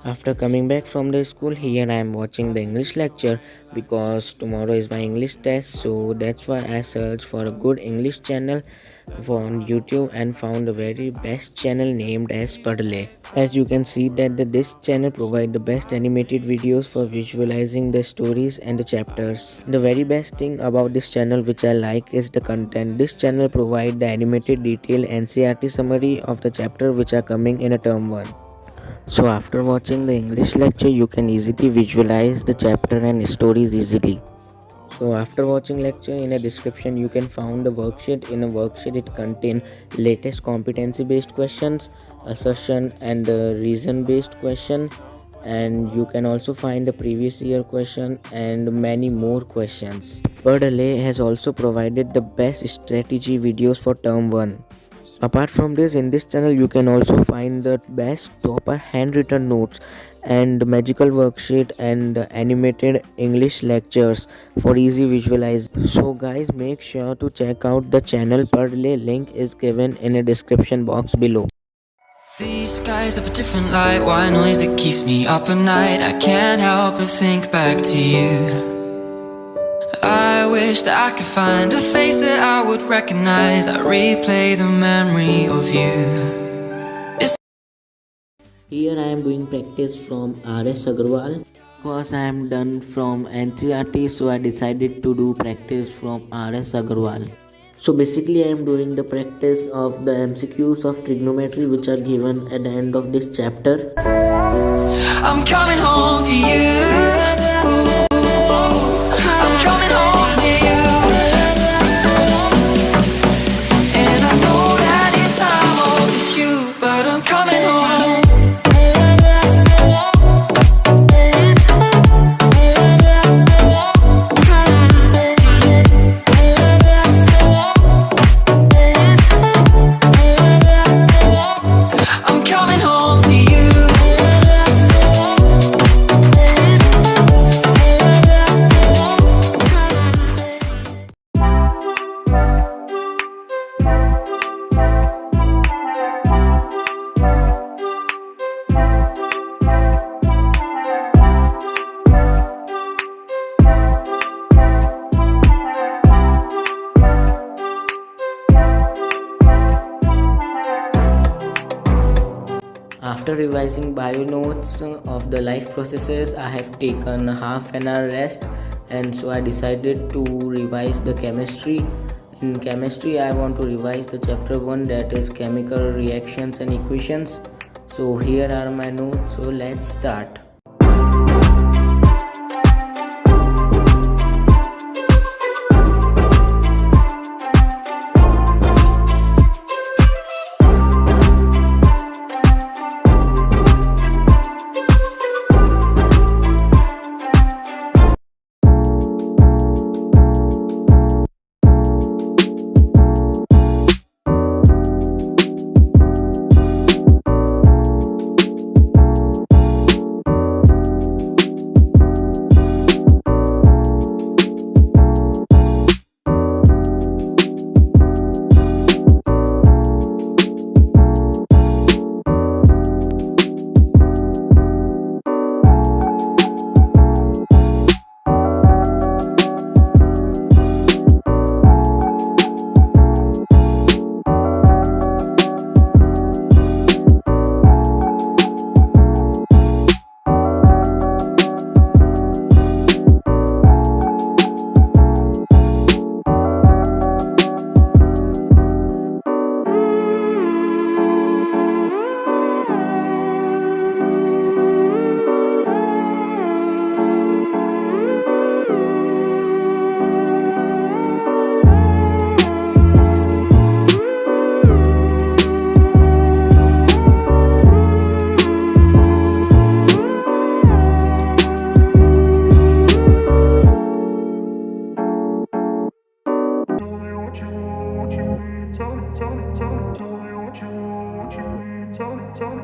After coming back from the school, here I am watching the English lecture because tomorrow is my English test. So that's why I searched for a good English channel on YouTube and found the very best channel named as Padh. As you can see that this channel provide the best animated videos for visualizing the stories and the chapters. The very best thing about this channel which I like is the content. This channel provide the animated detailed NCERT summary of the chapter which are coming in a term 1. So after watching the English lecture, you can easily visualize the chapter and stories easily. So after watching lecture, in a description you can find the worksheet. In a worksheet it contain latest competency based questions, assertion and the reason based question, and you can also find the previous year question and many more questions. Padh has also provided the best strategy videos for term 1. Apart from this, in this channel you can also find the best proper handwritten notes and magical worksheet and animated English lectures for easy visualize. So guys, make sure to check out the channel Padh. Link is given in a description box below. These skies have a different light, why noise it keeps me up at night. I can't help but think back to you. I wish that I could find a face that I would recognize. I replay the memory of you. Here I am doing practice from R.S. Agarwal. Because I am done from NCERT, so I decided to do practice from R.S. Agarwal. So basically I am doing the practice of the MCQs of trigonometry which are given at the end of this chapter. I'm coming home to you. I'm coming home to you. And I know that it's time overdue, but I'm coming home. I'm coming home to you. After revising bio notes of the life processes, I have taken half an hour rest, and so I decided to revise the chemistry. In chemistry, I want to revise the chapter 1, that is chemical reactions and equations. So here are my notes, so let's start.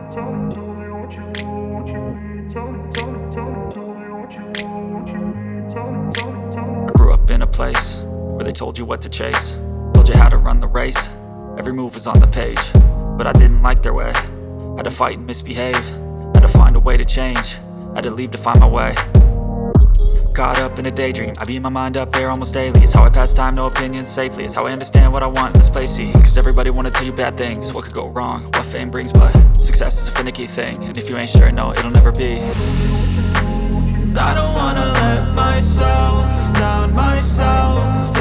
I grew up in a place where they told you what to chase, told you how to run the race. Every move was on the page, but I didn't like their way. Had to fight and misbehave, had to find a way to change, had to leave to find my way. Caught up in a daydream, I beat my mind up there almost daily. It's how I pass time, no opinions safely. It's how I understand what I want in this place, see. Cause everybody wanna tell you bad things, what could go wrong, what fame brings. But success is a finicky thing, and if you ain't sure, no, it'll never be. And I don't wanna let myself down, myself